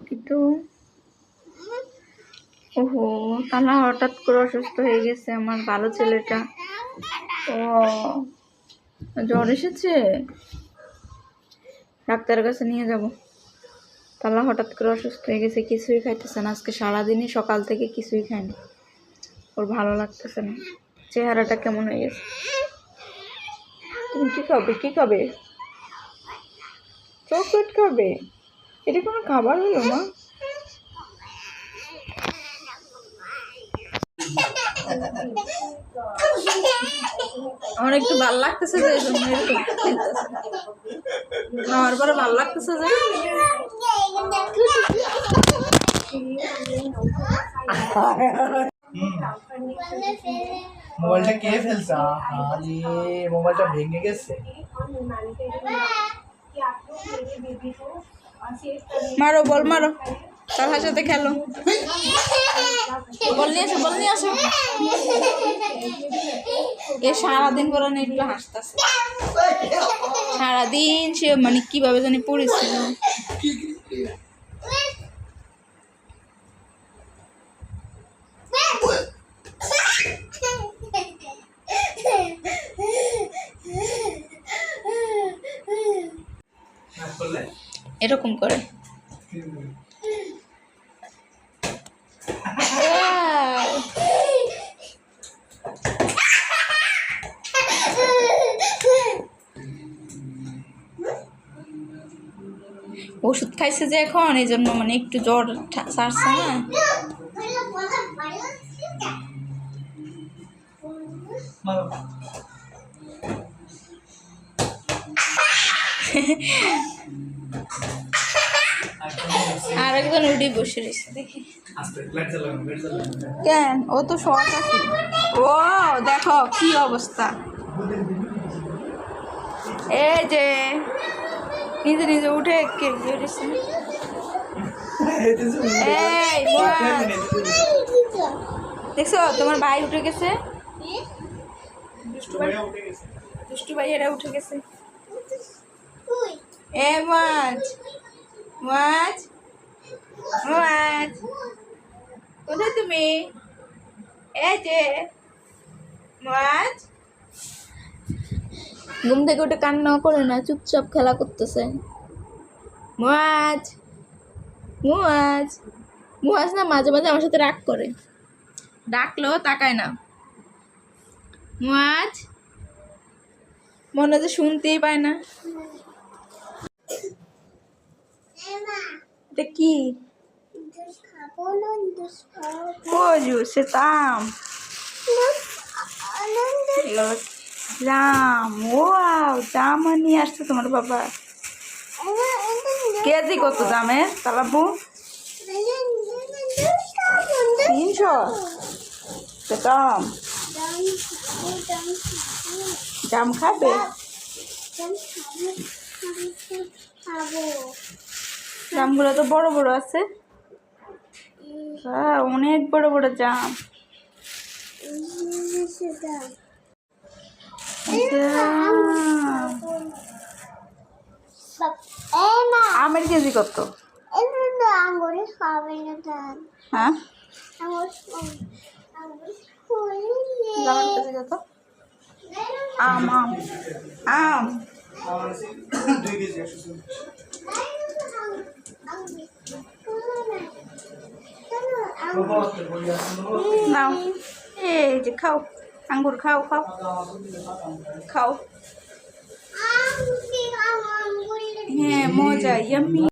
কিন্তু ওহো, তাহলে হঠাৎ করে অসুস্থ হয়ে গেছে আমার ভালো ছেলেটা। ও জ্বর এসেছে, ডাক্তারের কাছে নিয়ে যাব। তাহলে হঠাৎ করে অসুস্থ হয়ে গেছে, কিছুই খাইতেছে না আজকে সারাদিনই, সকাল থেকে কিছুই খায়নি। ওর ভালো লাগতেছে না, চেহারাটা কেমন হয়ে গেছে। তুমি কি খাবে? কি খাবে? চকলেট খাবে? এটা কোনো খাবার হলো না। আমার একটু ভালো লাগতেছে যে খাওয়ার পরে ভালো লাগতেছে যে মোবাইলটা কে ফেলছে? আরে মোবাইলটা ভেঙে গেছে। মারো, বল মারো, তার সাথে খেলো। বল নিয়ে আসো, বল নিয়ে আসো। এ সারাদিন পরে না একটু হাসতেছে, সারাদিন সে মানে কিভাবে জানি পড়েছিল। এরকম করে ওষুধ খাইছে যে এখন, এই জন্য মানে একটু জ্বর ছাড়ছে না। আর একজন উঠে বসে রয়েছে দেখি কেন, ও তো শর্ট আছে। ও দেখো কি অবস্থা, এই যে নিজে নিজে উঠে কে বেরিয়েছে। এই দেখছো তোমার ভাই উঠে গেছে, দুষ্টু ভাই এরা উঠে গেছে। এ মাছ, মাছ, মাছ, কোথায় তুমি? এই যে মাছ, ঘুম থেকে উঠে কান্না করে না, চুপচাপ খেলা করতেছে। মাছ, মাছ, মাছ না মাঝে মাঝে আমার সাথে রাগ করে, ডাকলেও তাকায় না। মাছ মনে হচ্ছে শুনতেই পায় না। এটা কি? সে তাম জাম। ও জাম নিয়ে আসছে তোমার বাবা। কেজি কত জামের তালাবু? 300। দাম জাম খাবে? জামগুলো তো বড় বড় আছে, অনেক বড় বড় জাম। আমের কেজি কত? হ্যাঁ, জামের কেজি কত? আম আম আম নাও, এই যে খাও, আঙ্গুর খাও, খাও খাও। হ্যাঁ মজা, ইয়াম্মি।